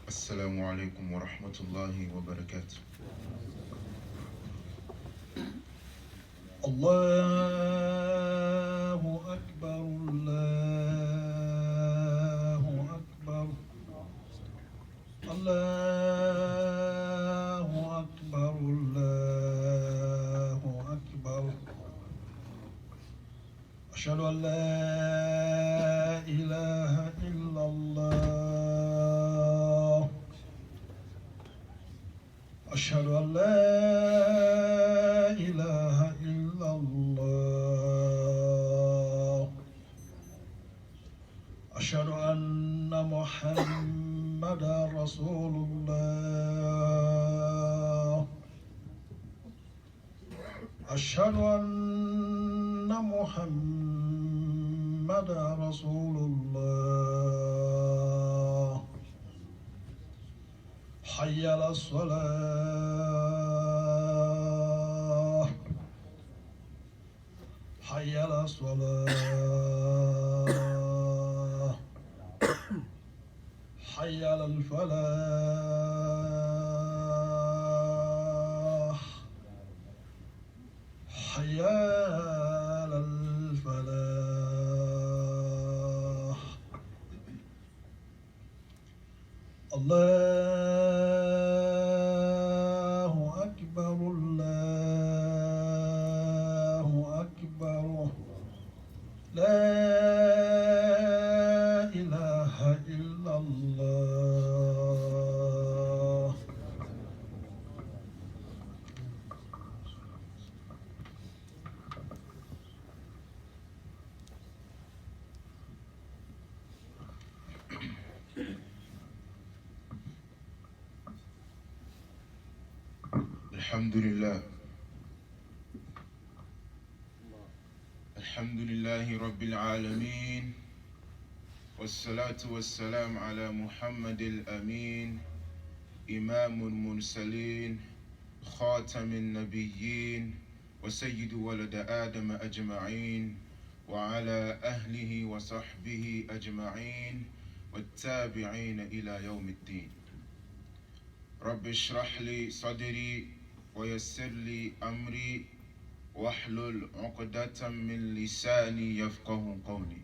السلام عليكم ورحمة الله وبركاته. الله أكبر الله أكبر الله أكبر الله أكبر. أشهد أن لا إله إلا الله. أشهد أن لا إله إلا الله. أشهد أن محمدا رسول الله. أشهد أن محمدا رسول الله. حي على الصلاة حي على الصلاة حي على الفلاح حي على الفلاح. الله أكبر الله أكبر. لا إله إلا الله. الحمد لله الحمد لله رب العالمين، والصلاة والسلام على محمد الأمين، إمام المرسلين، خاتم النبيين، وسيد ولد آدم أجمعين، وعلى أهله وصحبه أجمعين، والتابعين إلى يوم الدين. رب اشرح لي صدري ويسر لي أمري واحلل عقدة من لساني يفقه قولي.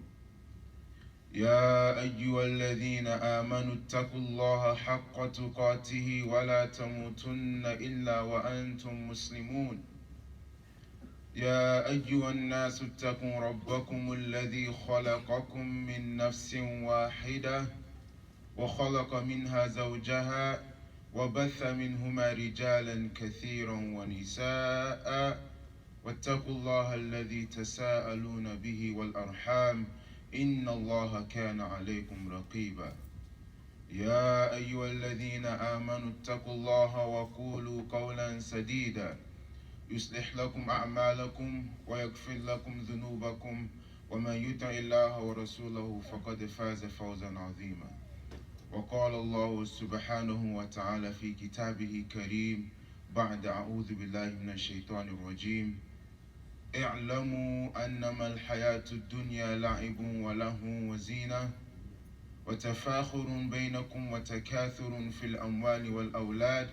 يا أيها الذين آمنوا اتقوا الله حق تقاته ولا تموتن إلا وأنتم مسلمون. يا أيها الناس اتقوا ربكم الذي خلقكم من نفس واحدة وخلق منها زوجها وبث منهما رجالا كثيرا ونساء، واتقوا الله الذي تساءلون به والأرحام إن الله كان عليكم رقيبا. يا أيها الذين آمنوا اتقوا الله وقولوا قولا سديدا يصلح لكم أعمالكم ويغفر لكم ذنوبكم، ومن يطع الله ورسوله فقد فاز فوزا عظيما. وقال الله سبحانه وتعالى في كتابه الكريم بعد أعوذ بالله من الشيطان الرجيم: اعلموا أنما الحياة الدنيا لعب ولهو وزينة وتفاخر بينكم وتكاثر في الأموال والأولاد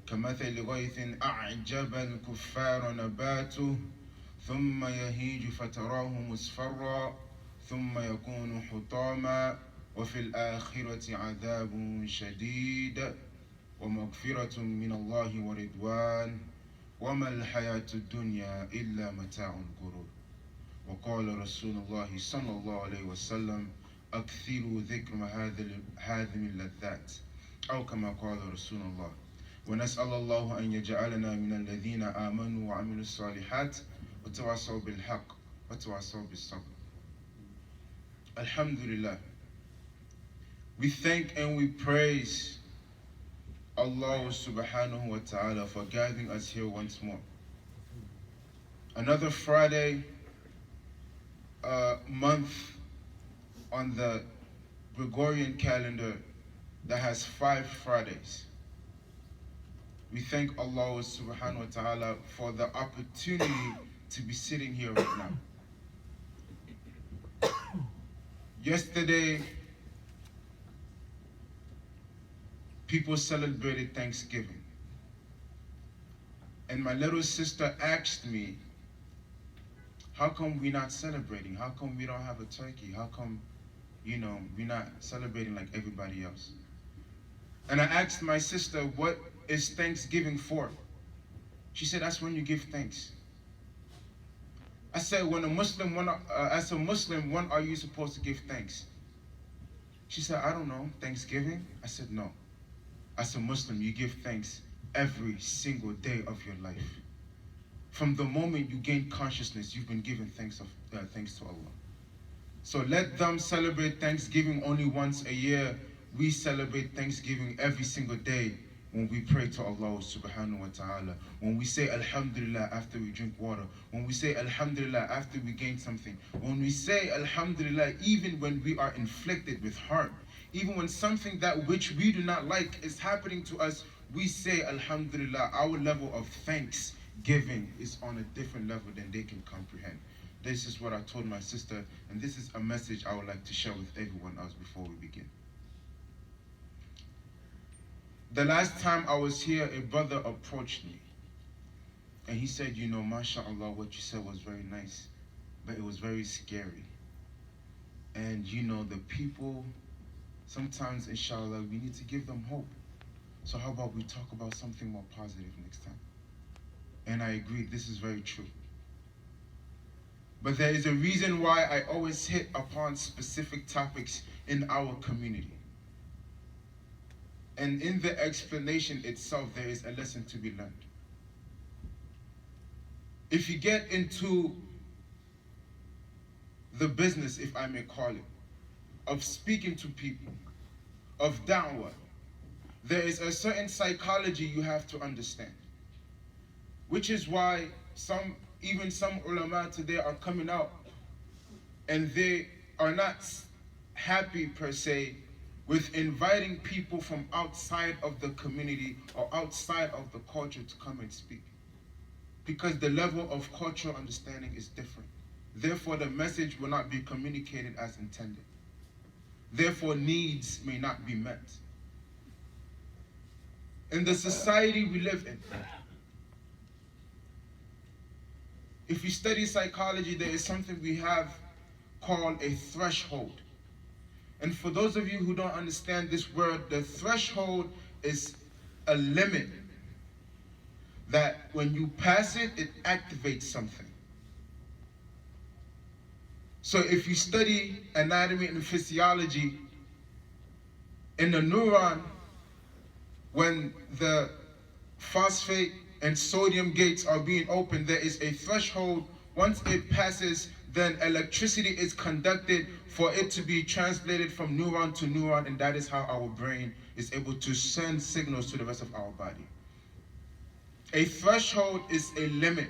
كمثل غيث أعجب الكفار نباته ثم يهيج فتراه مصفرا ثم يكون حطاما وفي الآخرة عذاب شديد ومغفرة من الله ورضوان وما الحياة الدنيا إلا متاع الغرور. وقال رسول الله صلى الله عليه وسلم: أكثروا ذكر هذه اللذات، أو كما قال رسول الله. ونسأل الله أن يجعلنا من الذين آمنوا وعملوا الصالحات وتواصوا بالحق وتواصوا بالصبر. Alhamdulillah. We thank and we praise Allah subhanahu wa ta'ala for gathering us here once more. Another Friday, month on the Gregorian calendar that has 5 Fridays. We thank Allah subhanahu wa ta'ala for the opportunity to be sitting here right now. Yesterday, people celebrated Thanksgiving. And my little sister asked me, how come we're not celebrating? How come we don't have a turkey? How come, we're not celebrating like everybody else? And I asked my sister, what is Thanksgiving for? She said, that's when you give thanks. I said, as a Muslim, when are you supposed to give thanks? She said, I don't know, Thanksgiving? I said, no. As a Muslim, you give thanks every single day of your life. From the moment you gain consciousness, you've been giving thanks to Allah. So let them celebrate Thanksgiving only once a year. We celebrate Thanksgiving every single day when we pray to Allah subhanahu wa ta'ala. When we say Alhamdulillah after we drink water. When we say Alhamdulillah after we gain something. When we say Alhamdulillah even when we are inflicted with harm. Even when something that which we do not like is happening to us, we say Alhamdulillah. Our level of thanksgiving is on a different level than they can comprehend. This is what I told my sister, and this is a message I would like to share with everyone else before we begin. The last time I was here, a brother approached me, and he said, MashaAllah, what you said was very nice, but it was very scary. And the people, sometimes, inshallah, we need to give them hope. So how about we talk about something more positive next time? And I agree, this is very true. But there is a reason why I always hit upon specific topics in our community. And in the explanation itself, there is a lesson to be learned. If you get into the business, if I may call it, of speaking to people, of da'wah, there is a certain psychology you have to understand. Which is why even some ulama today are coming out and they are not happy per se with inviting people from outside of the community or outside of the culture to come and speak. Because the level of cultural understanding is different. Therefore, the message will not be communicated as intended. Therefore, needs may not be met. In the society we live in, if you study psychology, there is something we have called a threshold. And for those of you who don't understand this word, the threshold is a limit that when you pass it, it activates something. So if you study anatomy and physiology, in the neuron, when the phosphate and sodium gates are being opened, there is a threshold. Once it passes, then electricity is conducted for it to be translated from neuron to neuron, and that is how our brain is able to send signals to the rest of our body. A threshold is a limit.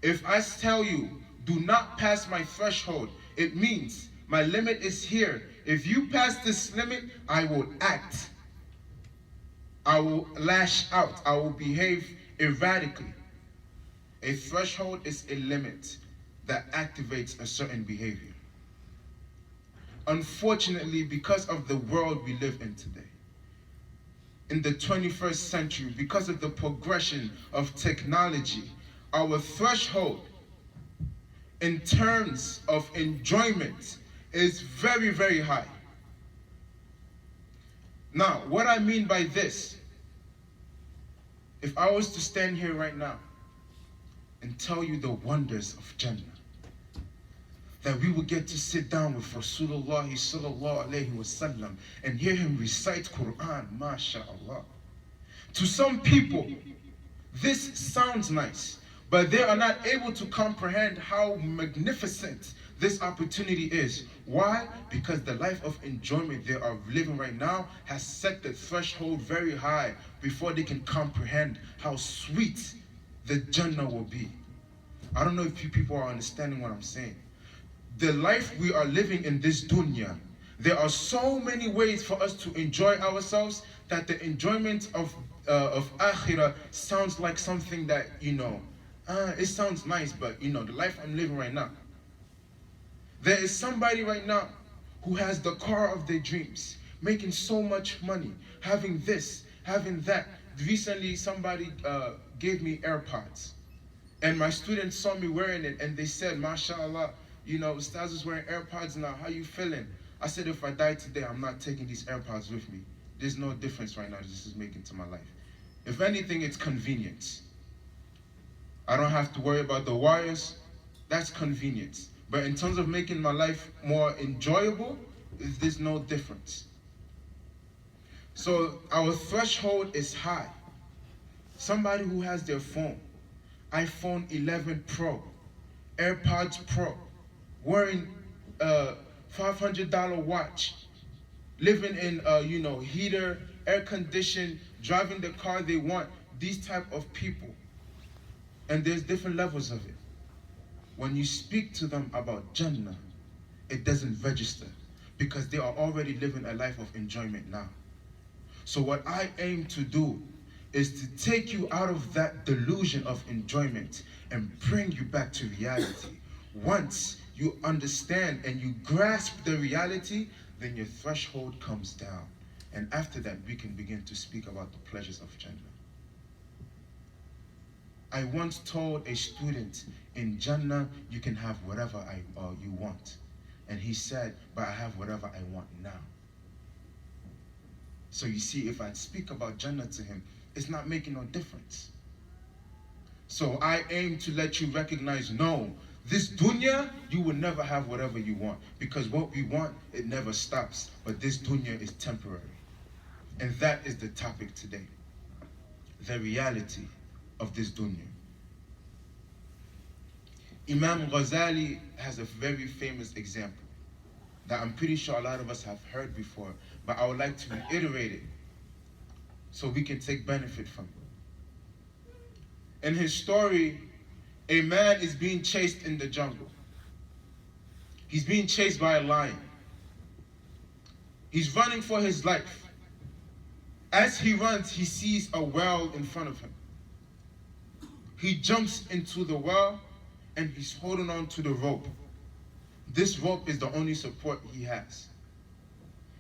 If I tell you, do not pass my threshold, it means my limit is here. If you pass this limit, I will act. I will lash out. I will behave erratically. A threshold is a limit that activates a certain behavior. Unfortunately, because of the world we live in today, in the 21st century, because of the progression of technology, our threshold in terms of enjoyment is very, very high. Now, what I mean by this, if I was to stand here right now and tell you the wonders of Jannah, that we would get to sit down with Rasulullah sallallahu alayhi wasallam and hear him recite Quran, mashallah. To some people, this sounds nice, but they are not able to comprehend how magnificent this opportunity is. Why? Because the life of enjoyment they are living right now has set the threshold very high before they can comprehend how sweet the Jannah will be. I don't know if you people are understanding what I'm saying. The life we are living in this dunya, there are so many ways for us to enjoy ourselves that the enjoyment of akhirah sounds like something that, it sounds nice, but the life I'm living right now. There is somebody right now who has the car of their dreams, making so much money, having this, having that. Recently, somebody gave me AirPods. And my students saw me wearing it and they said, MashaAllah, you know, Ustaz is wearing AirPods now. How you feeling? I said, if I die today, I'm not taking these AirPods with me. There's no difference right now this is making to my life. If anything, it's convenience. I don't have to worry about the wires. That's convenience. But in terms of making my life more enjoyable, there's no difference. So our threshold is high. Somebody who has their phone, iPhone 11 Pro, AirPods Pro, wearing a $500 watch, living in heater, air conditioned, driving the car they want, these type of people. And there's different levels of it. When you speak to them about Jannah, it doesn't register because they are already living a life of enjoyment now. So what I aim to do is to take you out of that delusion of enjoyment and bring you back to reality. Once you understand and you grasp the reality, then your threshold comes down. And after that, we can begin to speak about the pleasures of Jannah. I once told a student, in Jannah, you can have whatever you want. And he said, but I have whatever I want now. So you see, if I speak about Jannah to him, it's not making no difference. So I aim to let you recognize, no, this dunya, you will never have whatever you want. Because what we want, it never stops. But this dunya is temporary. And that is the topic today. The reality of this dunya. Imam Ghazali has a very famous example that I'm pretty sure a lot of us have heard before, but I would like to reiterate it so we can take benefit from it. In his story, a man is being chased in the jungle. He's being chased by a lion. He's running for his life. As he runs, he sees a well in front of him. He jumps into the well and he's holding on to the rope. This rope is the only support he has.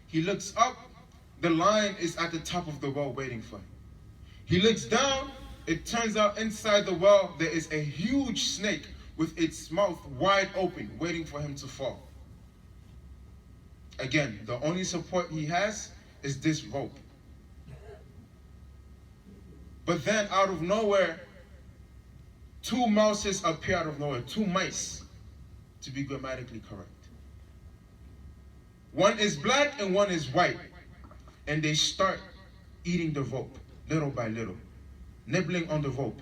He looks up, the lion is at the top of the well waiting for him. He looks down, it turns out inside the well there is a huge snake with its mouth wide open waiting for him to fall. Again, the only support he has is this rope. But then out of nowhere, two mouses appear out of nowhere, two mice, to be grammatically correct. One is black and one is white. And they start eating the rope, little by little, nibbling on the rope.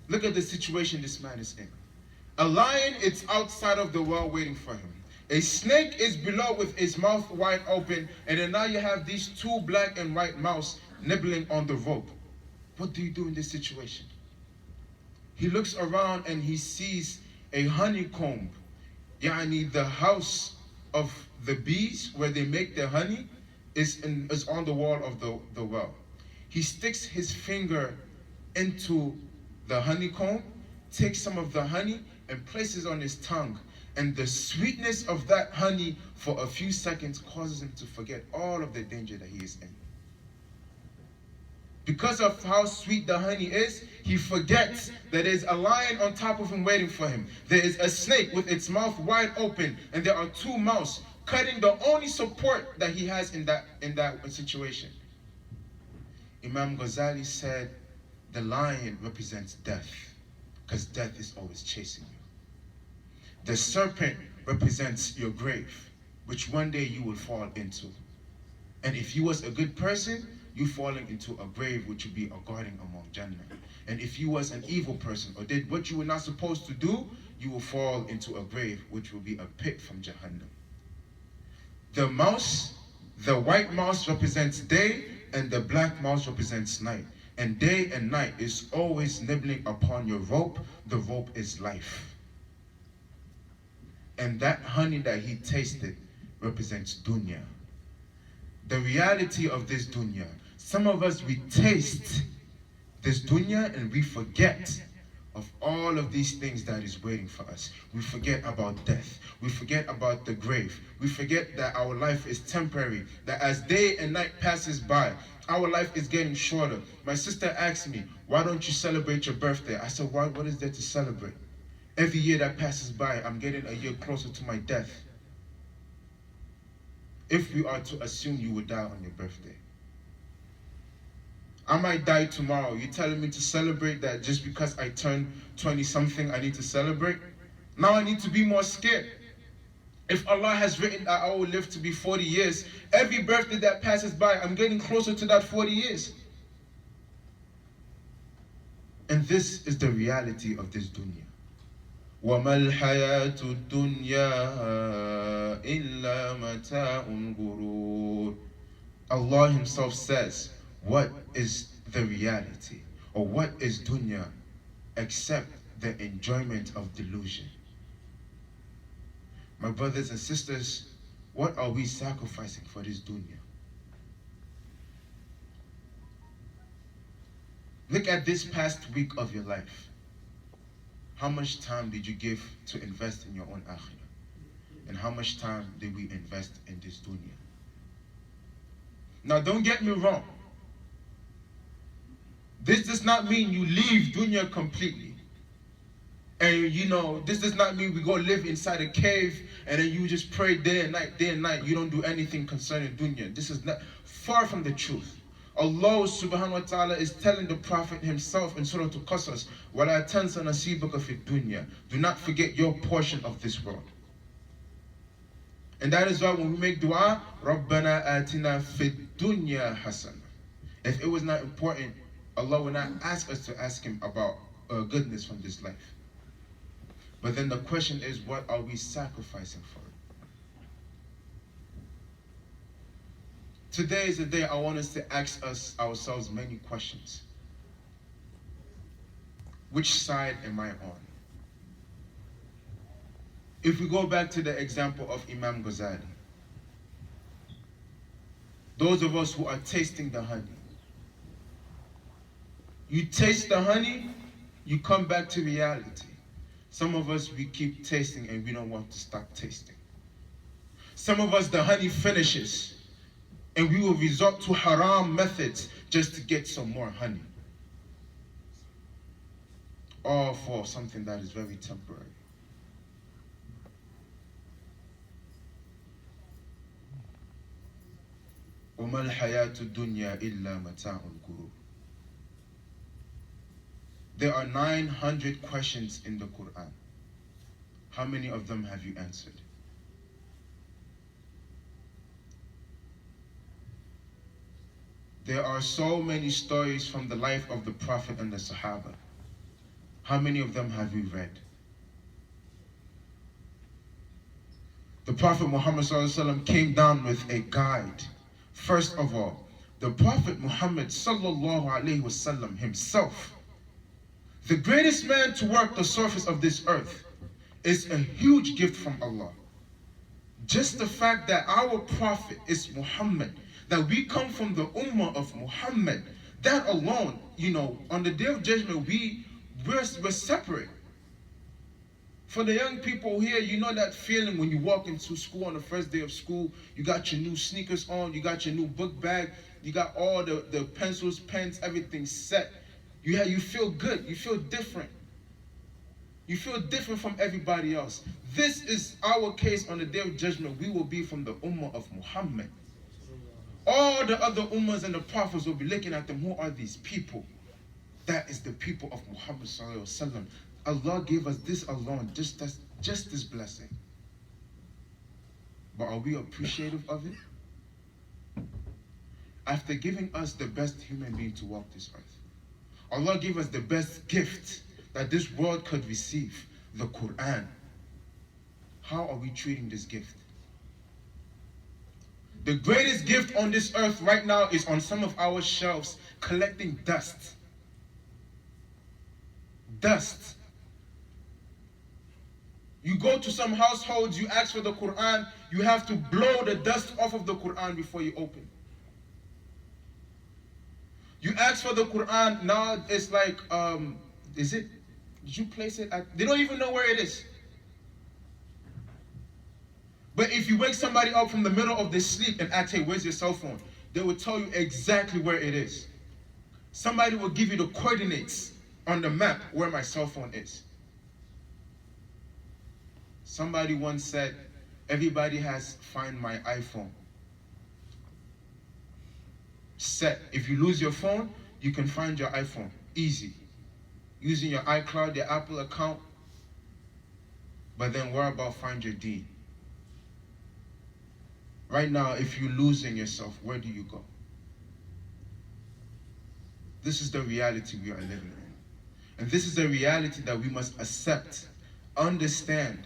Look at the situation this man is in. A lion is outside of the well waiting for him. A snake is below with its mouth wide open, and then now you have these two black and white mouse nibbling on the rope. What do you do in this situation? He looks around and he sees a honeycomb, yani the house of the bees where they make their honey is on the wall of the well. He sticks his finger into the honeycomb, takes some of the honey and places on his tongue. And the sweetness of that honey for a few seconds causes him to forget all of the danger that he is in. Because of how sweet the honey is, he forgets that there's a lion on top of him waiting for him. There is a snake with its mouth wide open, and there are two mice cutting the only support that he has in that situation. Imam Ghazali said, the lion represents death, because death is always chasing you. The serpent represents your grave, which one day you will fall into. And if you was a good person, you falling into a grave which would be a garden among Jannah. And if you was an evil person or did what you were not supposed to do, you will fall into a grave which will be a pit from Jahannam. The mouse, the white mouse represents day and the black mouse represents night. And day and night is always nibbling upon your rope. The rope is life. And that honey that he tasted represents dunya. The reality of this dunya. Some of us, we taste this dunya and we forget of all of these things that is waiting for us. We forget about death. We forget about the grave. We forget that our life is temporary, that as day and night passes by, our life is getting shorter. My sister asked me, why don't you celebrate your birthday? I said, what is there to celebrate? Every year that passes by, I'm getting a year closer to my death. If we are to assume you would die on your birthday, I might die tomorrow. You telling me to celebrate that just because I turned 20 something, I need to celebrate? Now I need to be more scared. If Allah has written that I will live to be 40 years, every birthday that passes by, I'm getting closer to that 40 years. And this is the reality of this dunya. وَمَا الْحَيَاةُ الدُّنْيَا إِلَّا مَتَاعُ الْغُرُورِ. Allah Himself says, what is the reality? Or what is dunya except the enjoyment of delusion? My brothers and sisters, what are we sacrificing for this dunya? Look at this past week of your life. How much time did you give to invest in your own akhirah? And how much time did we invest in this dunya? Now don't get me wrong. This does not mean you leave dunya completely. And this does not mean we go live inside a cave and then you just pray day and night. You don't do anything concerning dunya. This is not far from the truth. Allah subhanahu wa ta'ala is telling the Prophet himself in Surah Al-Qasas, وَلَا تَنْسَ نَصِيبَكَ فِي الدُّنْيَا. Do not forget your portion of this world. And that is why when we make dua, رَبَّنَا آتِنَا فِي الدُّنْيَا حَسَنًا. If it was not important, Allah would not ask us to ask Him about goodness from this life. But then the question is, what are we sacrificing for it? Today is the day I want us to ask ourselves many questions. Which side am I on? If we go back to the example of Imam Ghazali, those of us who are tasting the honey, you taste the honey, you come back to reality. Some of us, we keep tasting and we don't want to stop tasting. Some of us, the honey finishes and we will resort to haram methods just to get some more honey. All for something that is very temporary. وَمَا الْحَيَاةُ الدُّنْيَا إِلَّا مَتَاعُ الْغُرُورِ. There are 900 questions in the Quran. How many of them have you answered? There are so many stories from the life of the Prophet and the Sahaba. How many of them have you read? The Prophet Muhammad ﷺ came down with a guide. First of all, the Prophet Muhammad ﷺ himself, the greatest man to work the surface of this earth, is a huge gift from Allah. Just the fact that our Prophet is Muhammad, that we come from the ummah of Muhammad, that alone, on the day of judgment, we're separate. For the young people here, you know that feeling when you walk into school on the first day of school, you got your new sneakers on, you got your new book bag, you got all the pencils, pens, everything set. You feel good, you feel different. You feel different from everybody else. This is our case on the day of judgment. We will be from the ummah of Muhammad. All the other ummahs and the prophets will be looking at them. Who are these people? That is the people of Muhammad sallallahu alaihi wasallam. Allah gave us this alone, just this blessing. But are we appreciative of it? After giving us the best human being to walk this earth, Allah gave us the best gift that this world could receive, the Quran. How are we treating this gift? The greatest gift on this earth right now is on some of our shelves, collecting dust. Dust. You go to some households, you ask for the Quran, you have to blow the dust off of the Quran before you open. You ask for the Quran, now it's like, is it Did you place it at? They don't even know where it is. But if you wake somebody up from the middle of their sleep and ask, hey, where's your cell phone? They will tell you exactly where it is. Somebody will give you the coordinates on the map where my cell phone is. Somebody once said, everybody has Find My iPhone set. If you lose your phone, you can find your iPhone. Easy. Using your iCloud, your Apple account. But then what about Find Your D? Right now, if you're losing yourself, where do you go? This is the reality we are living in. And this is the reality that we must accept, understand,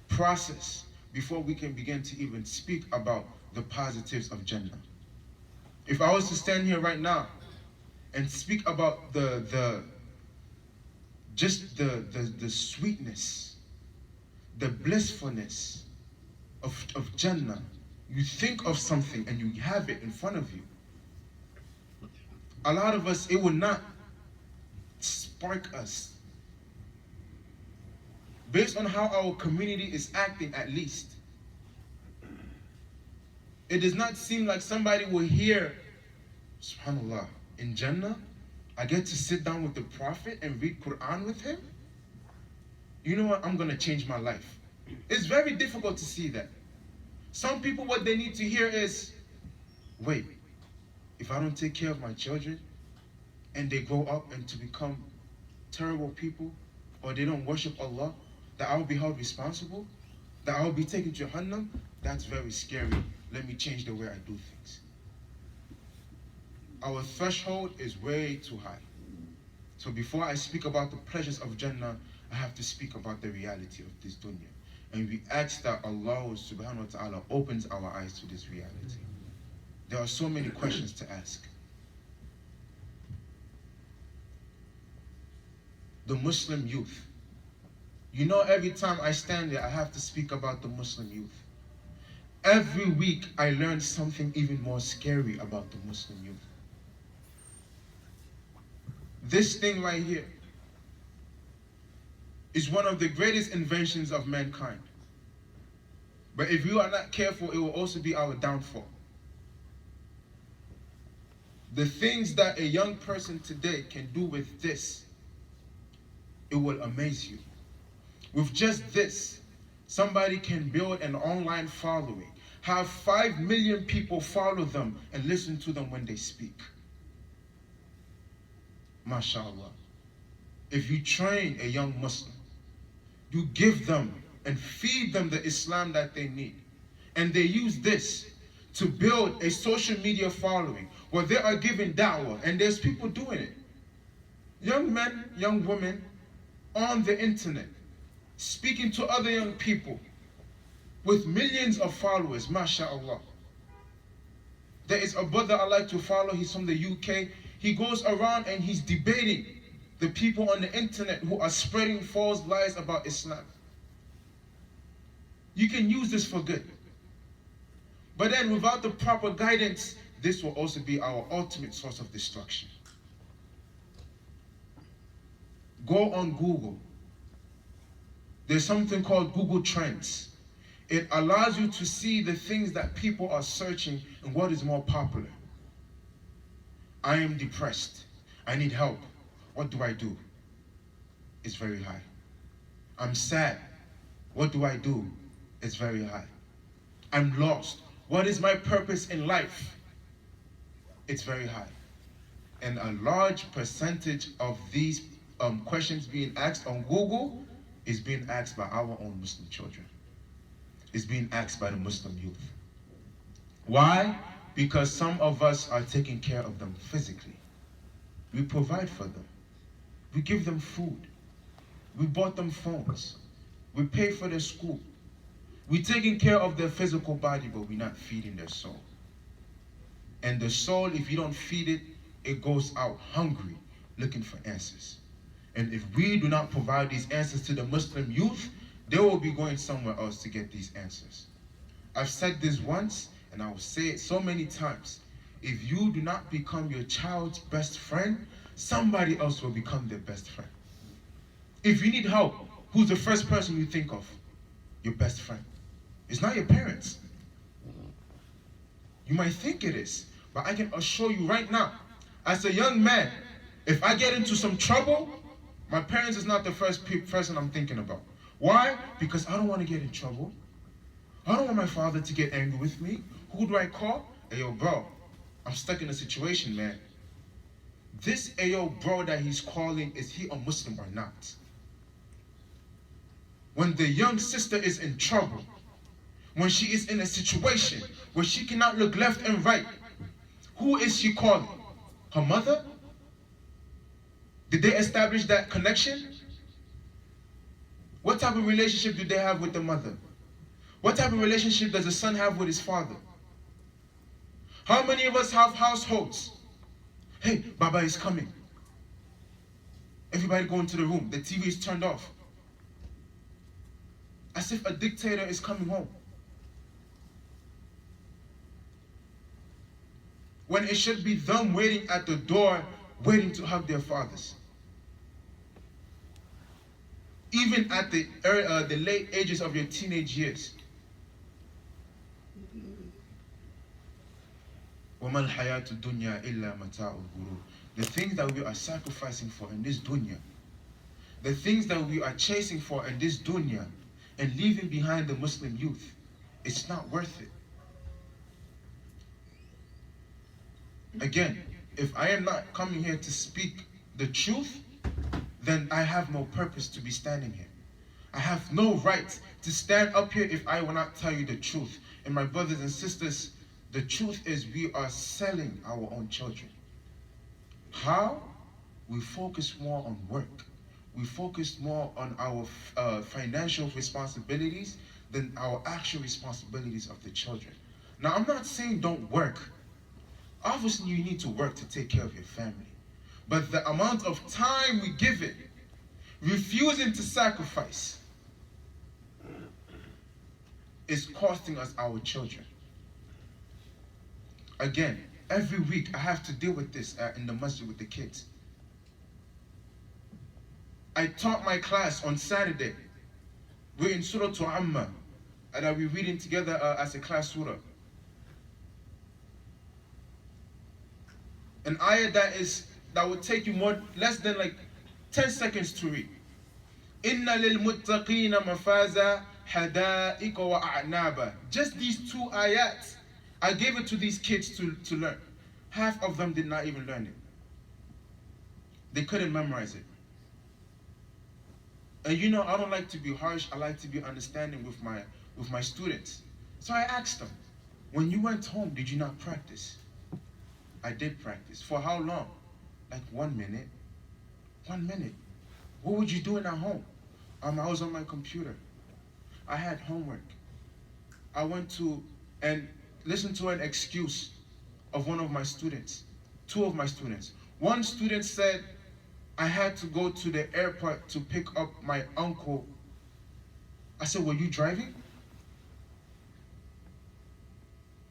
process, before we can begin to even speak about the positives of Jannah. If I was to stand here right now and speak about the sweetness, the blissfulness of Jannah, you think of something and you have it in front of you. A lot of us, it will not spark us. Based on how our community is acting, at least, it does not seem like somebody will hear, subhanAllah, in Jannah, I get to sit down with the Prophet and read Quran with him. You know what? I'm going to change my life. It's very difficult to see that. Some people, what they need to hear is, wait, if I don't take care of my children and they grow up and to become terrible people, or they don't worship Allah, that I will be held responsible, that I will be taken to Jahannam, that's very scary. Let me change the way I do things. Our threshold is way too high. So before I speak about the pleasures of Jannah, I have to speak about the reality of this dunya. And we ask that Allah subhanahu wa ta'ala opens our eyes to this reality. There are so many questions to ask. The Muslim youth. You know, every time I stand there, I have to speak about the Muslim youth. Every week, I learn something even more scary about the Muslim youth. This thing right here is one of the greatest inventions of mankind. But if you are not careful, it will also be our downfall. The things that a young person today can do with this, it will amaze you. With just this, somebody can build an online following, have 5 million people follow them and listen to them when they speak. MashaAllah. If you train a young Muslim, you give them and feed them the Islam that they need, and they use this to build a social media following where they are giving da'wah, and there's people doing it. Young men, young women on the internet, speaking to other young people with millions of followers, MashaAllah. There is a brother I like to follow, he's from the UK. He goes around and he's debating the people on the internet who are spreading false lies about Islam. You can use this for good. But then without the proper guidance, this will also be our ultimate source of destruction. Go on Google. There's something called Google Trends. It allows you to see the things that people are searching and what is more popular. I am depressed. I need help. What do I do? It's very high. I'm sad. What do I do? It's very high. I'm lost. What is my purpose in life? It's very high. And a large percentage of these questions being asked on Google is being asked by our own Muslim children. It's being asked by the Muslim youth. Why? Because some of us are taking care of them physically. We provide for them. We give them food. We bought them phones. We pay for their school. We're taking care of their physical body, but we're not feeding their soul. And the soul, if you don't feed it, it goes out hungry, looking for answers. And if we do not provide these answers to the Muslim youth, they will be going somewhere else to get these answers. I've said this once, and I will say it so many times. If you do not become your child's best friend, somebody else will become their best friend. If you need help, who's the first person you think of? Your best friend. It's not your parents. You might think it is, but I can assure you right now, as a young man, if I get into some trouble, my parents is not the first person I'm thinking about. Why? Because I don't want to get in trouble. I don't want my father to get angry with me. Who do I call? Hey, yo, bro, I'm stuck in a situation, man. This Ayo bro that he's calling, is he a Muslim or not? When the young sister is in trouble, when she is in a situation where she cannot look left and right, who is she calling? Her mother? Did they establish that connection? What type of relationship do they have with the mother? What type of relationship does the son have with his father? How many of us have households? Hey, Baba is coming. Everybody go into the room. The TV is turned off. As if a dictator is coming home. When it should be them waiting at the door, waiting to hug their fathers. Even at the late ages of your teenage years. وَمَا الْحَيَاةُ الدُّنْيَا إِلَّا مَتَاعُ الْغُرُورِ. The things that we are sacrificing for in this dunya, the things that we are chasing for in this dunya, and leaving behind the Muslim youth, it's not worth it. Again, if I am not coming here to speak the truth, then I have no purpose to be standing here. I have no right to stand up here if I will not tell you the truth. And my brothers and sisters, the truth is we are selling our own children. How? We focus more on work. We focus more on our financial responsibilities than our actual responsibilities of the children. Now, I'm not saying don't work. Obviously, you need to work to take care of your family. But the amount of time we give it, refusing to sacrifice, is costing us our children. Again, every week I have to deal with this in the masjid with the kids. I taught my class on Saturday. We're in Surah to Amma, and I'll be reading together as a class surah. An ayah that would take you less than like 10 seconds to read. Inna lil muttaqina mafaza hadaiqa wa a'naba. Just these two ayats, I gave it to these kids to learn. Half of them did not even learn it. They couldn't memorize it. And you know, I don't like to be harsh. I like to be understanding with my students. So I asked them, when you went home, did you not practice? I did practice. For how long? Like 1 minute. 1 minute. What would you do at home? I was on my computer. I had homework. I went to and listened to an excuse of one of my students. Two of my students. One student said, I had to go to the airport to pick up my uncle. I said, were you driving?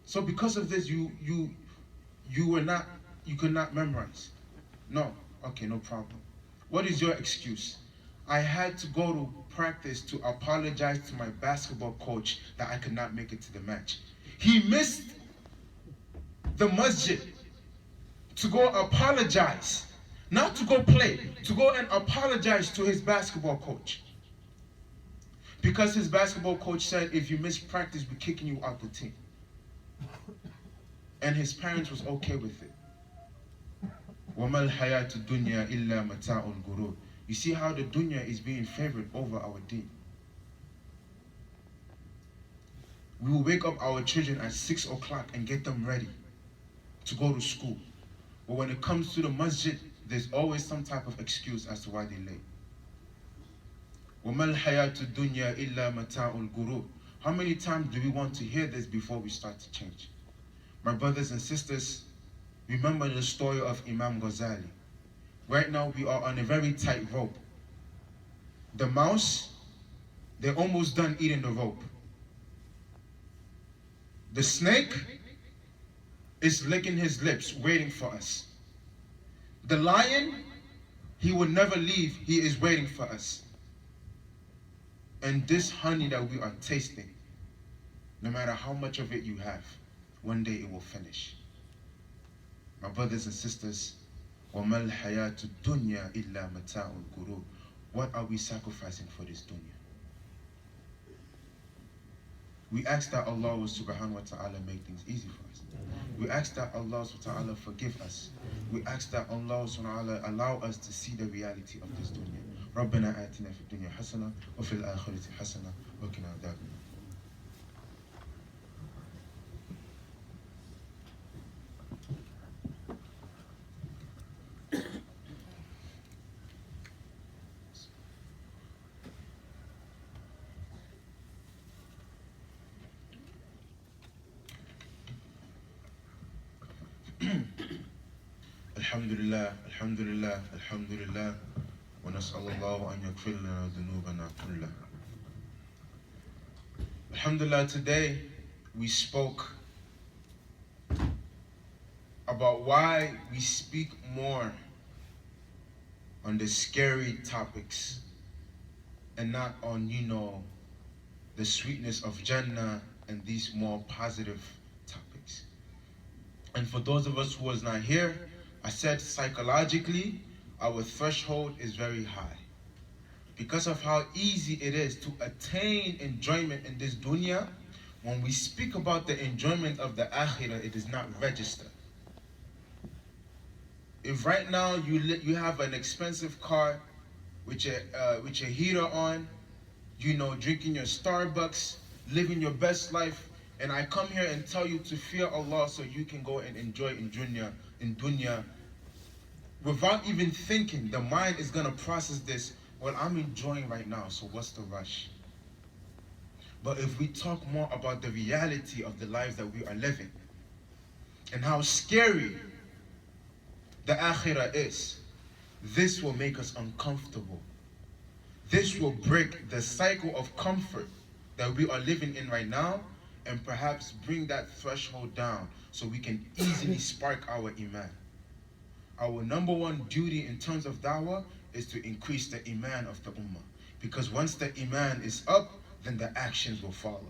So because of this, you could not memorize. No. Okay, no problem. What is your excuse? I had to go to practice to apologize to my basketball coach that I could not make it to the match. He missed the masjid to go apologize. Not to go play, to go and apologize to his basketball coach. Because his basketball coach said, if you miss practice, we're kicking you out the team. And his parents was okay with it. وَمَا الْحَيَاةُ الدُّنْيَا إِلَّا مَتَاعُ الْغُرُورِ. You see how the dunya is being favored over our deen. We will wake up our children at 6 o'clock and get them ready to go to school. But when it comes to the masjid, there's always some type of excuse as to why they're late. وَمَا الْحَيَاةُ الدُّنْيَا إِلَّا مَتَاعُ الْغُرُورِ. How many times do we want to hear this before we start to change? My brothers and sisters, remember the story of Imam Ghazali. Right now we are on a very tight rope. The mouse, they're almost done eating the rope. The snake is licking his lips, waiting for us. The lion He will never leave. He is waiting for us. And this honey that we are tasting, no matter how much of it you have, one day it will finish. My brothers and sisters, وَمَا الْحَيَاةُ الدُّنْيَا إِلَّا مَتَاعُ الْغُرُورِ. What are we sacrificing for this dunya? We ask that Allah subhanahu wa ta'ala make things easy for us. We ask that Allah subhanahu wa ta'ala forgive us. We ask that Allah subhanahu wa ta'ala allow us to see the reality of this dunya. رَبَّنَا آتِنَا فِي الدُّنْيَا حَسَنَةً وَفِي الْآخِرَةِ حَسَنَةً وَقِنَا عَذَابَ النَّارِ. Alhamdulillah, alhamdulillah, alhamdulillah. ونسأل الله أن يغفر لنا ذنوبنا كلها. Alhamdulillah, today we spoke about why we speak more on the scary topics and not on, the sweetness of Jannah and these more positive topics. And for those of us who was not here, I said psychologically, our threshold is very high. Because of how easy it is to attain enjoyment in this dunya, when we speak about the enjoyment of the akhirah, it is not registered. If right now you have an expensive car with your heater on, drinking your Starbucks, living your best life, and I come here and tell you to fear Allah so you can go and enjoy in dunya, without even thinking, the mind is going to process this. Well, I'm enjoying right now, so what's the rush? But if we talk more about the reality of the lives that we are living and how scary the akhirah is, this will make us uncomfortable. This will break the cycle of comfort that we are living in right now and perhaps bring that threshold down so we can easily spark our iman. Our number one duty in terms of da'wah is to increase the iman of the ummah. Because once the iman is up, then the actions will follow.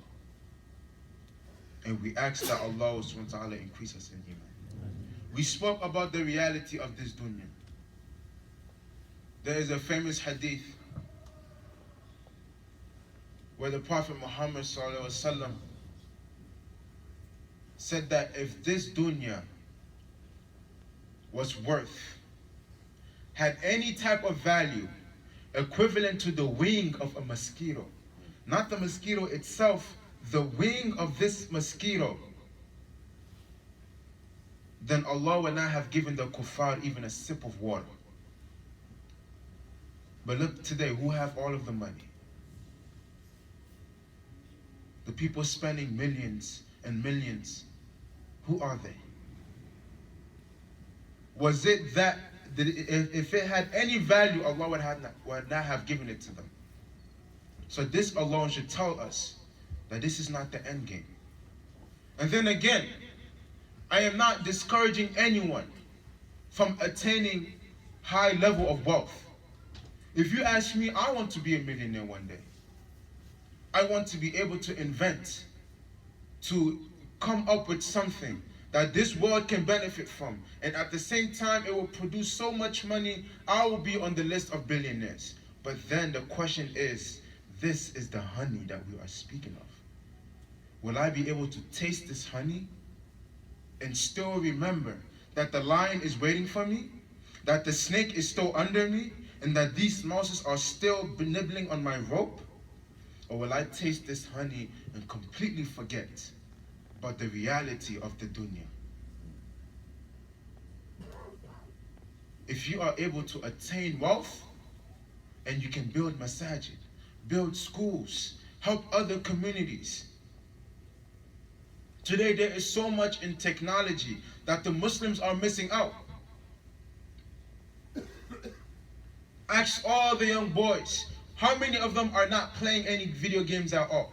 And we ask that Allah subhanahu wa ta'ala increase us in iman. We spoke about the reality of this dunya. There is a famous hadith where the Prophet Muhammad sallallahu alaihi wasallam said that if this dunya was had any type of value equivalent to the wing of a mosquito, not the mosquito itself, the wing of this mosquito, then Allah will not have given the kuffar even a sip of water. But look today, who have all of the money? The people spending millions and millions, who are they? Was it that if it had any value, Allah would not have given it to them? So this alone should tell us that this is not the end game. And then again, I am not discouraging anyone from attaining high level of wealth. If you ask me, I want to be a millionaire one day. I want to be able to invent, to come up with something that this world can benefit from, and at the same time it will produce so much money, I will be on the list of billionaires. But then the question is, this is the honey that we are speaking of. Will I be able to taste this honey and still remember that the lion is waiting for me, that the snake is still under me, and that these mouses are still nibbling on my rope? Or will I taste this honey and completely forget about the reality of the dunya? If you are able to attain wealth and you can build masajid, build schools, help other communities. Today there is so much in technology that the Muslims are missing out. Ask all the young boys, how many of them are not playing any video games at all?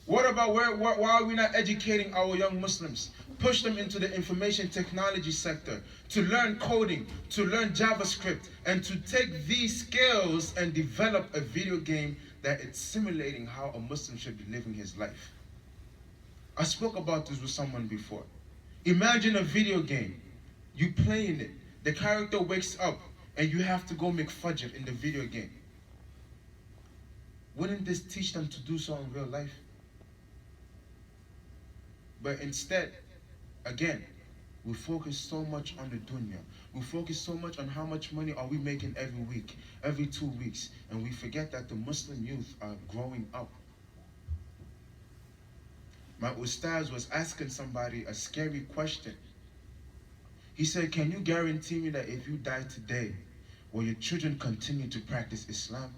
What about why are we not educating our young Muslims? push them into the information technology sector, to learn coding, to learn JavaScript, and to take these skills and develop a video game that it's simulating how a Muslim should be living his life. I spoke about this with someone before. Imagine a video game. You playing it. The character wakes up and you have to go make fajr in the video game. Wouldn't this teach them to do so in real life? But instead, again, we focus so much on the dunya. We focus so much on how much money are we making every week, every 2 weeks, and we forget that the Muslim youth are growing up. My ustaz was asking somebody a scary question. He said, can you guarantee me that if you die today, will your children continue to practice Islam?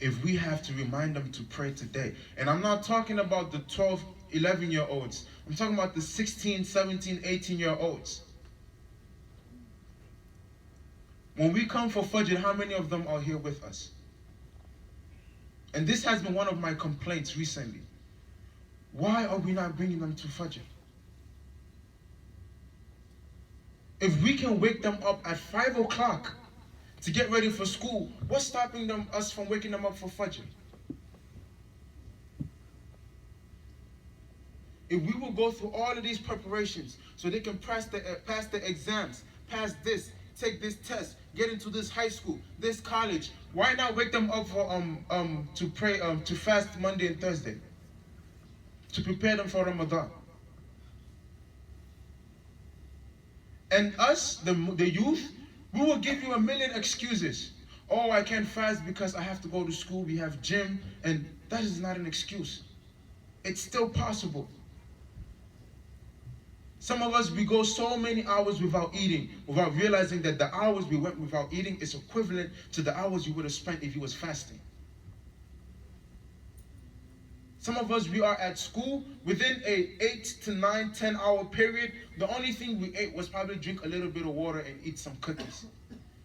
If we have to remind them to pray today, and I'm not talking about the 12, 11-year-olds, I'm talking about the 16, 17, 18-year-olds. When we come for Fajr, how many of them are here with us? And this has been one of my complaints recently. Why are we not bringing them to Fajr? If we can wake them up at 5 o'clock to get ready for school, what's stopping us from waking them up for Fajr? If we will go through all of these preparations so they can pass the exams, pass this, take this test, get into this high school, this college, why not wake them up for to pray, to fast Monday and Thursday, to prepare them for Ramadan? And us, the youth, we will give you a million excuses. Oh, I can't fast because I have to go to school, we have gym, and that is not an excuse. It's still possible. Some of us, we go so many hours without eating, without realizing that the hours we went without eating is equivalent to the hours you would have spent if you was fasting. Some of us, we are at school, within a 8 to 9, 10-hour period, the only thing we ate was probably drink a little bit of water and eat some cookies.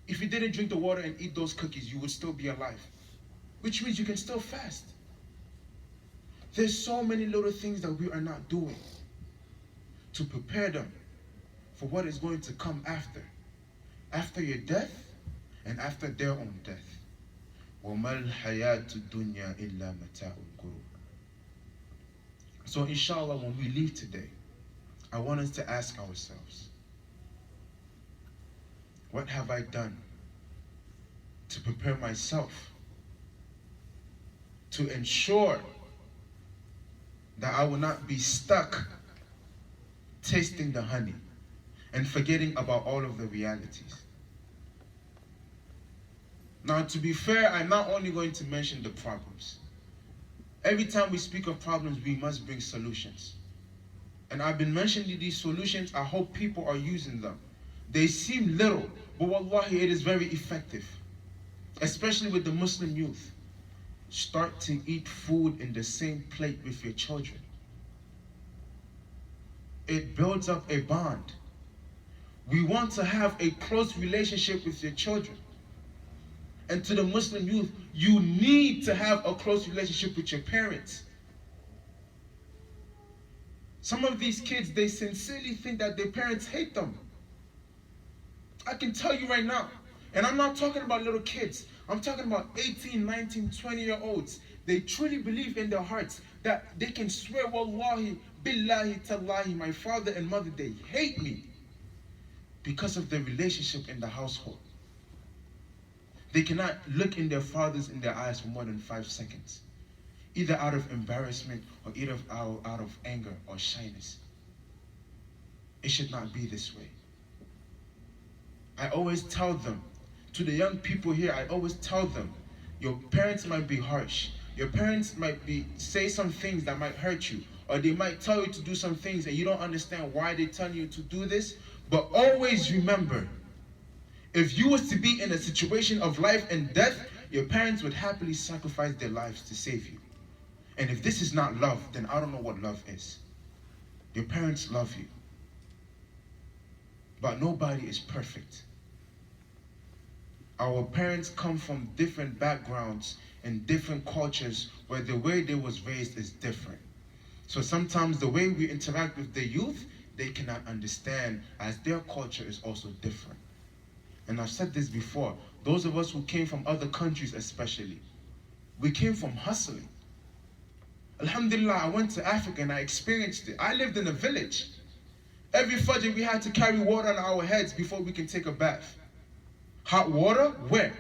If you didn't drink the water and eat those cookies, you would still be alive, which means you can still fast. There's so many little things that we are not doing to prepare them for what is going to come after your death and after their own death. وَمَا الْحَيَاةُ الدُّنْيَا إِلَّا مَتَاعُ الْغُرُورِ. So inshallah, when we leave today, I want us to ask ourselves, what have I done to prepare myself to ensure that I will not be stuck tasting the honey and forgetting about all of the realities? Now, to be fair, I'm not only going to mention the problems. Every time we speak of problems, we must bring solutions. And I've been mentioning these solutions. I hope people are using them. They seem little, but wallahi, it is very effective. Especially with the Muslim youth. Start to eat food in the same plate with your children. It builds up a bond. We want to have a close relationship with your children. And to the Muslim youth, you need to have a close relationship with your parents. Some of these kids, they sincerely think that their parents hate them. I can tell you right now, and I'm not talking about little kids, I'm talking about 18, 19, 20-year-olds. They truly believe in their hearts that they can swear, wallahi, billahi, tallahi, my father and mother, they hate me because of the relationship in the household. They cannot look in their fathers in their eyes for more than 5 seconds, either out of embarrassment or either out of anger or shyness. It should not be this way. I always tell them, to the young people here, I always tell them, your parents might be harsh. Your parents might say some things that might hurt you, or they might tell you to do some things and you don't understand why they tell you to do this. But always remember, if you was to be in a situation of life and death, your parents would happily sacrifice their lives to save you. And if this is not love, then I don't know what love is. Your parents love you. But nobody is perfect. Our parents come from different backgrounds and different cultures where the way they was raised is different. So sometimes the way we interact with the youth, they cannot understand, as their culture is also different. And I've said this before, those of us who came from other countries especially, we came from hustling. Alhamdulillah, I went to Africa and I experienced it. I lived in a village. Every Fajr we had to carry water on our heads before we can take a bath. Hot water? Where?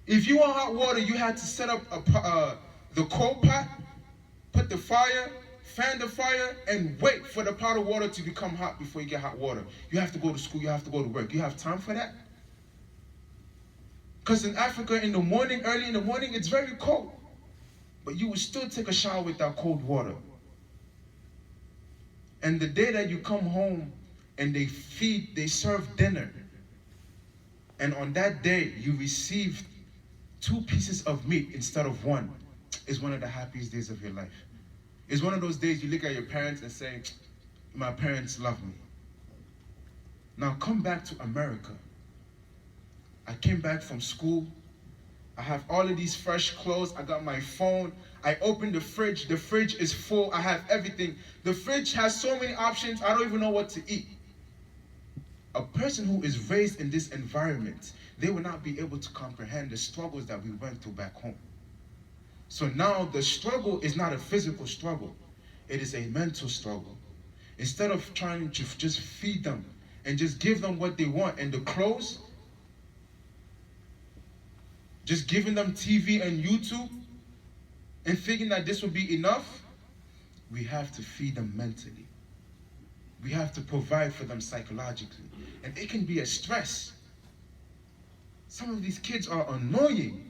If you want hot water, you had to set up the coal pot, put the fire, fan the fire, and wait for the pot of water to become hot before you get hot water. You have to go to school, you have to go to work. You have time for that? Because in Africa, in the morning, early in the morning, it's very cold. But you would still take a shower with that cold water. And the day that you come home and they serve dinner, and on that day you receive 2 pieces of meat instead of 1, is one of the happiest days of your life. It's one of those days you look at your parents and say, my parents love me. Now come back to America. I came back from school. I have all of these fresh clothes. I got my phone. I opened the fridge. The fridge is full. I have everything. The fridge has so many options. I don't even know what to eat. A person who is raised in this environment, they will not be able to comprehend the struggles that we went through back home. So now the struggle is not a physical struggle. It is a mental struggle. Instead of trying to just feed them and just give them what they want and the clothes, just giving them TV and YouTube and thinking that this will be enough, we have to feed them mentally. We have to provide for them psychologically. And it can be a stress. Some of these kids are annoying,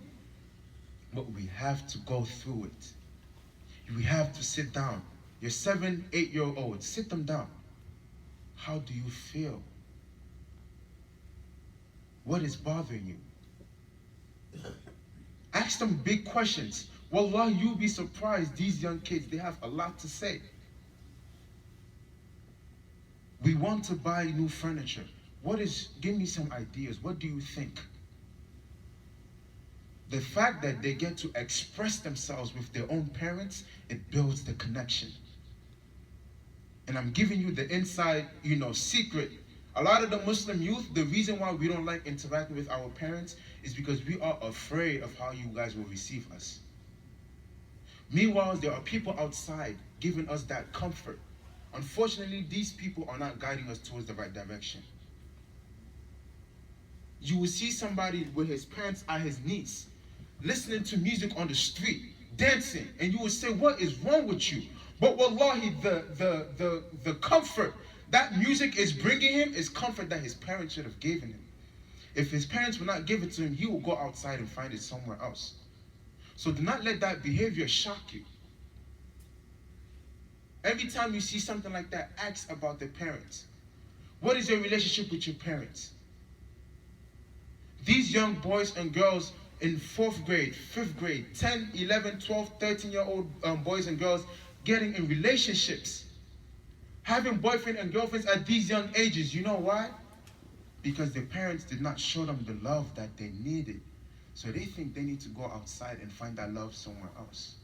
but we have to go through it. We have to sit down. Your 7, 8-year-olds, sit them down. How do you feel? What is bothering you? Ask them big questions. Wallah, you'll be surprised. These young kids, they have a lot to say. We want to buy new furniture. Give me some ideas. What do you think? The fact that they get to express themselves with their own parents, it builds the connection. And I'm giving you the inside, secret. A lot of the Muslim youth, the reason why we don't like interacting with our parents is because we are afraid of how you guys will receive us. Meanwhile, there are people outside giving us that comfort. Unfortunately, these people are not guiding us towards the right direction. You will see somebody with his parents at his knees, listening to music on the street, dancing, and you will say, what is wrong with you? But wallahi, the comfort that music is bringing him is comfort that his parents should have given him. If his parents will not give it to him, he will go outside and find it somewhere else. So do not let that behavior shock you. Every time you see something like that, ask about the parents. What is your relationship with your parents? These young boys and girls in 4th grade, 5th grade, 10, 11, 12, 13-year-old boys and girls getting in relationships, having boyfriend and girlfriends at these young ages. You know why? Because their parents did not show them the love that they needed. So they think they need to go outside and find that love somewhere else.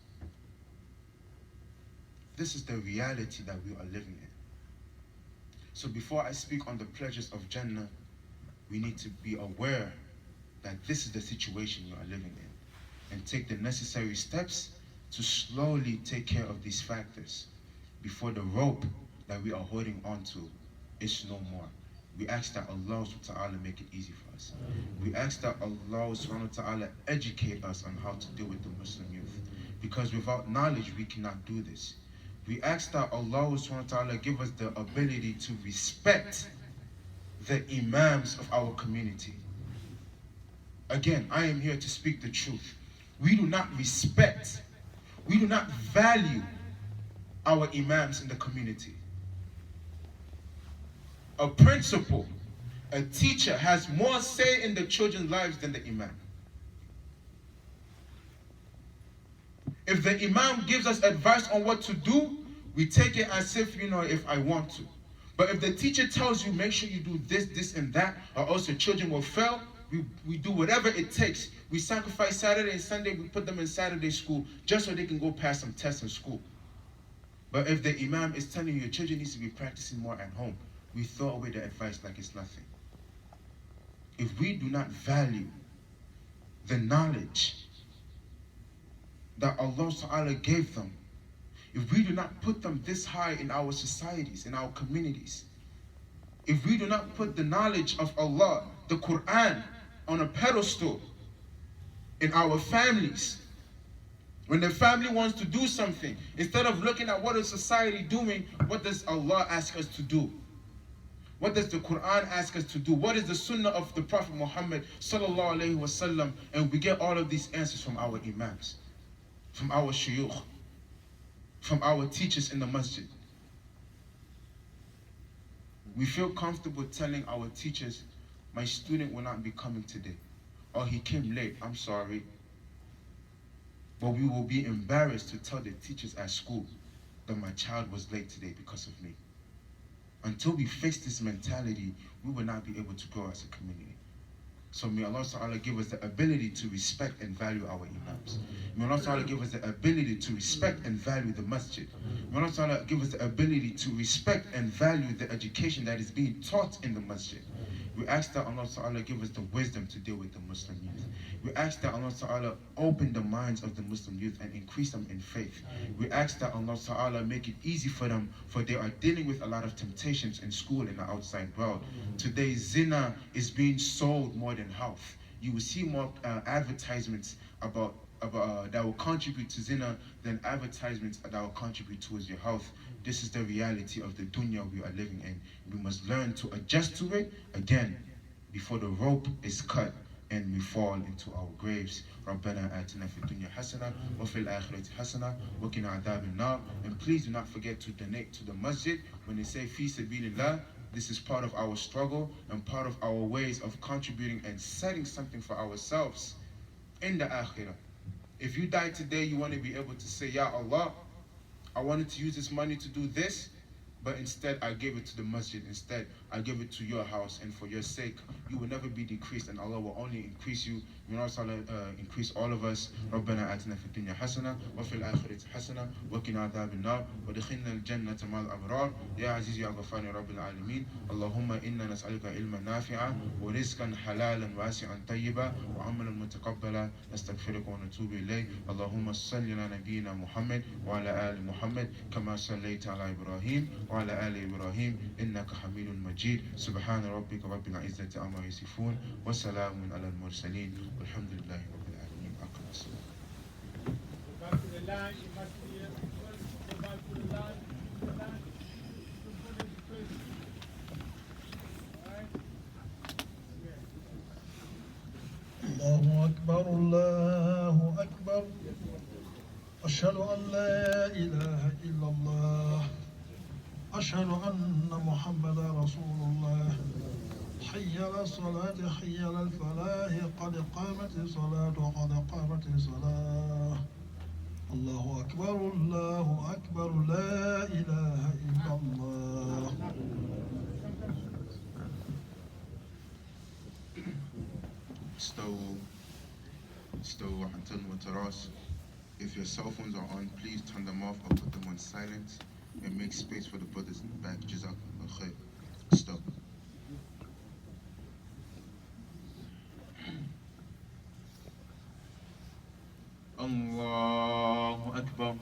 This is the reality that we are living in. So before I speak on the pleasures of Jannah, we need to be aware that this is the situation we are living in, and take the necessary steps to slowly take care of these factors before the rope that we are holding on to is no more. We ask that Allah subhanahu wa ta'ala make it easy for us. We ask that Allah subhanahu wa ta'ala educate us on how to deal with the Muslim youth, because without knowledge we cannot do this. We ask that Allah subhanahu wa ta'ala give us the ability to respect the Imams of our community. Again, I am here to speak the truth. We do not respect, we do not value our Imams in the community. A principal, a teacher has more say in the children's lives than the Imam. If the Imam gives us advice on what to do, we take it as if, if I want to. But if the teacher tells you, make sure you do this, this, and that, or else your children will fail, we do whatever it takes. We sacrifice Saturday and Sunday, we put them in Saturday school just so they can go pass some tests in school. But if the Imam is telling you your children needs to be practicing more at home, we throw away the advice like it's nothing. If we do not value the knowledge that Allah Ta'ala gave them, if we do not put them this high in our societies, in our communities, if we do not put the knowledge of Allah, the Quran, on a pedestal in our families, when the family wants to do something, instead of looking at what is society doing, what does Allah ask us to do? What does the Quran ask us to do? What is the sunnah of the Prophet Muhammad sallallahu alaihi wasallam? And we get all of these answers from our imams, from our shuyukh, from our teachers in the masjid. We feel comfortable telling our teachers, my student will not be coming today, or he came late, I'm sorry. But we will be embarrassed to tell the teachers at school that my child was late today because of me. Until we fix this mentality, we will not be able to grow as a community. So may Allah Ta'ala give us the ability to respect and value our imams. May Allah Ta'ala give us the ability to respect and value the masjid. May Allah Ta'ala give us the ability to respect and value the education that is being taught in the masjid. We ask that Allah Ta'ala give us the wisdom to deal with the Muslim youth. We ask that Allah Ta'ala open the minds of the Muslim youth and increase them in faith. We ask that Allah Ta'ala make it easy for them, for they are dealing with a lot of temptations in school and the outside world. Today, zina is being sold more than health. You will see more advertisements about that will contribute to zina than advertisements that will contribute towards your health. This is the reality of the dunya we are living in. We must learn to adjust to it again before the rope is cut and we fall into our graves. رَبَّنَا آتِنَا فِي الدُّنْيَا حَسَنَةً وَفِي الْآخِرَةِ حَسَنَةً وَقِنَا عَذَابَ النَّارِ. And please do not forget to donate to the masjid. When they say fi sabilillah, this is part of our struggle and part of our ways of contributing and setting something for ourselves in the akhirah. If you die today, you want to be able to say, Ya Allah, I wanted to use this money to do this, but instead I gave it to the masjid. Instead, I gave it to your house, and for your sake, you will never be decreased, and Allah will only increase you. May Allah increase all of us. رَبَّنَا آتِنَا فِي الدُّنْيا حَسَنَةً وَفِي الْآخِرَةِ حَسَنَةً وَقِنَا عَذَابَ النَّارِ وَادْخِلْنَا الْجَنَّةَ مَعَ الْأَبْرَارِ يا عزيز يا غفار يا رب العالمين. اللهم إنا نسألك علما نافعا ورزقا حلالا واسعا طيبا وعملا متقبلا نستغفرك ونتوب إليك. اللهم صل على نبينا محمد وعلى آل محمد كما صليت على إبراهيم وعلى آل إبراهيم إنك حميد مجيد. سبحان ربك رب العزة عما يصفون وسلام على المرسلين والحمد لله رب العالمين. أقم الصلاة. الله أكبر الله أكبر أشهد أن لا إله إلا الله أشهد أن محمدا رسول الله حي على الصلاة حي على الفلاح قد قامت الصلاة قد قامت الصلاة الله أكبر لا إله إلا الله. استووا حتى وتراص. If your cell phones are on, please turn them off or put them on silent and make space for the brothers in the back. Jazakumullah khair. Stop. Allahu Akbar.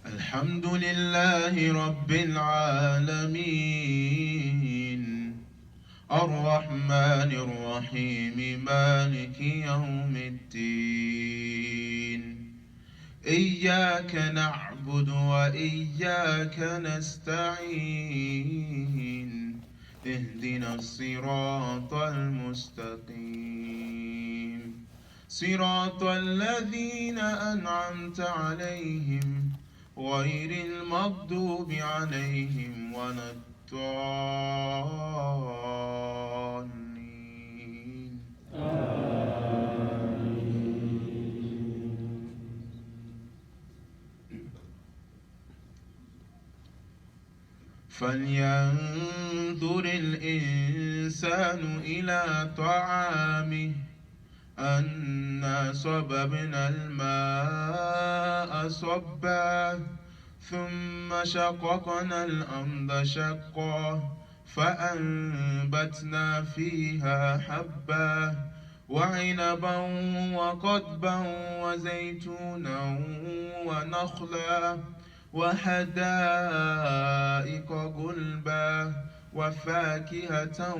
الحمد لله رب العالمين الرحمن الرحيم مالك يوم الدين إياك نعبد وإياك نستعين اهدنا الصراط المستقيم صراط الذين أنعمت عليهم غير المغضوب عليهم ولا الضالين. فلينظر الإنسان إلى طعامه أنا صببنا الماء صبا ثم شققنا الأرض شقا فأنبتنا فيها حبا وعنبا وقضبا وزيتونا ونخلا وحدائق غلبا وفاكهة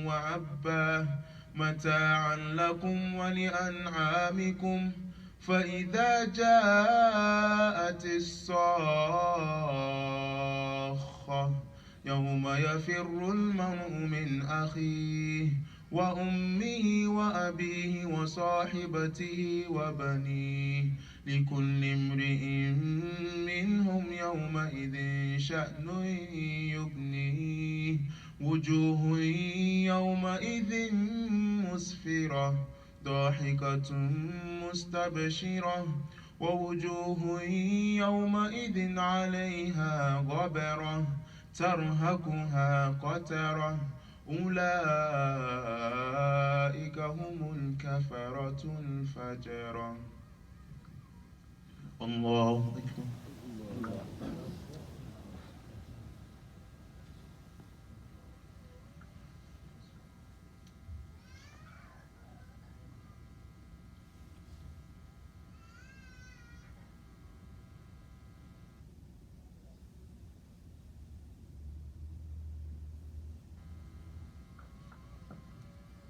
وعبا متاعا لكم ولأنعامكم فإذا جاءت الصاخة يوم يفر المرء من أخيه وأمه وأبيه وصاحبته وبنيه لكل امرئ منهم يومئذ شأن يغنيه وجوه يومئذ مسفرة ضاحكة مستبشرة ووجوه يومئذ عليها غبرة ترهقها قترة أولئك هم الكفرة الفجرة. الله أكبر.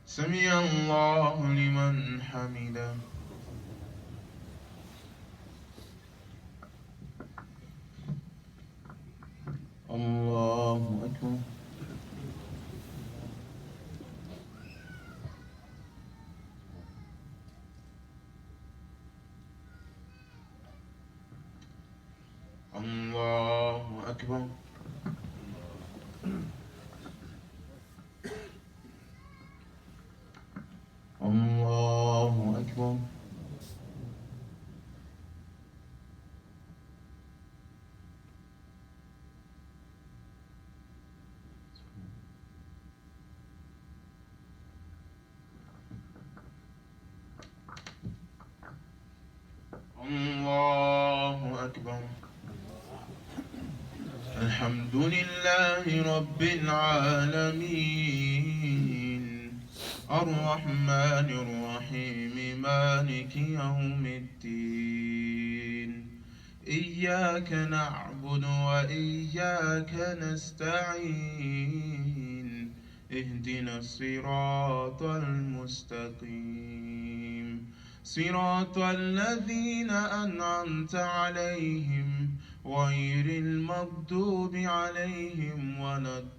سمع الله لمن حمده. الله أكبر. الله أكبر. الله أكبر. الله أكبر. الحمد لله رب العالمين الرحمن الرحيم مالك يوم الدين إياك نعبد وإياك نستعين اهدنا الصراط المستقيم صراط الذين أنعمت عليهم غير المغضوب عليهم ولا الضالين.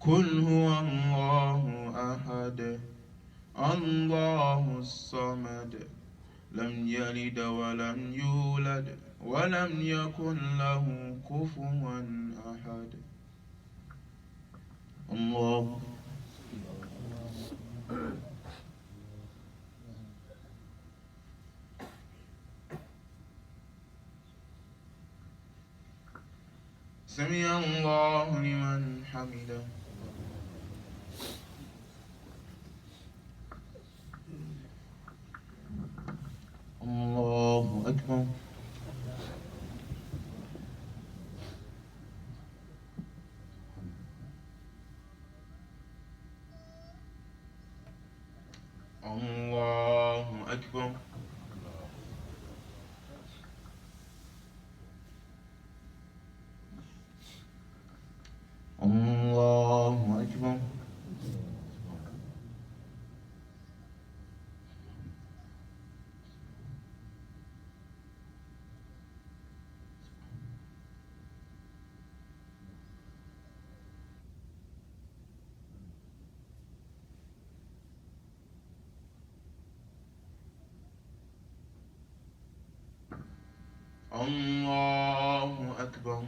قل هو الله أحد الله الصمد لم يلد ولم يولد ولم يكن له كفوا أحد. الله. سمع الله لمن حمده. الله أكبر. الله أكبر. الله أكبر. الله أكبر.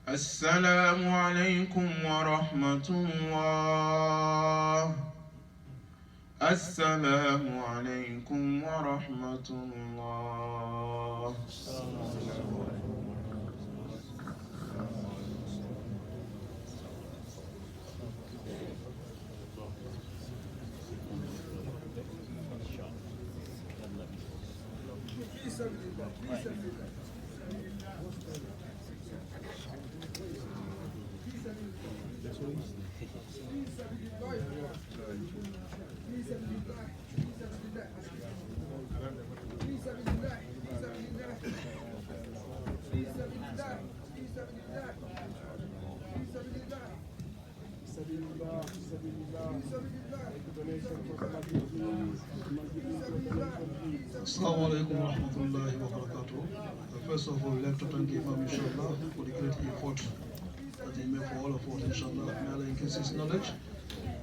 السلام عليكم ورحمة الله. السلام عليكم ورحمة الله. Assalamu alaikum wa rahmatullahi wa barakatuh. First of all, we'd like to thank Imam, inshallah, for the great effort that he made for all of us, inshallah. May Allah increase his knowledge.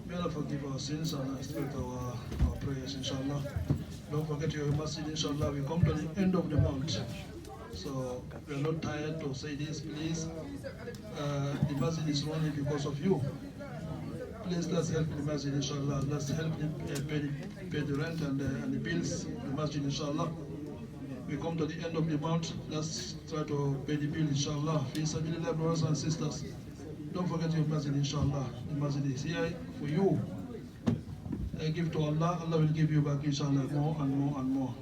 May Allah forgive our sins and accept our prayers, inshallah. Don't forget your masjid, inshallah. We come to the end of the month. So we are not tired to say this, please. The masjid is running because of you. Please let's help the masjid, inshallah. Let's help him pay the rent and the bills, the masjid, inshallah. We come to the end of the month. Let's try to pay the bill, inshallah. Fi sabilillah, brothers and sisters. Don't forget your masjid, inshallah. The masjid is here for you. Give to Allah. Allah will give you back, inshallah, more and more and more.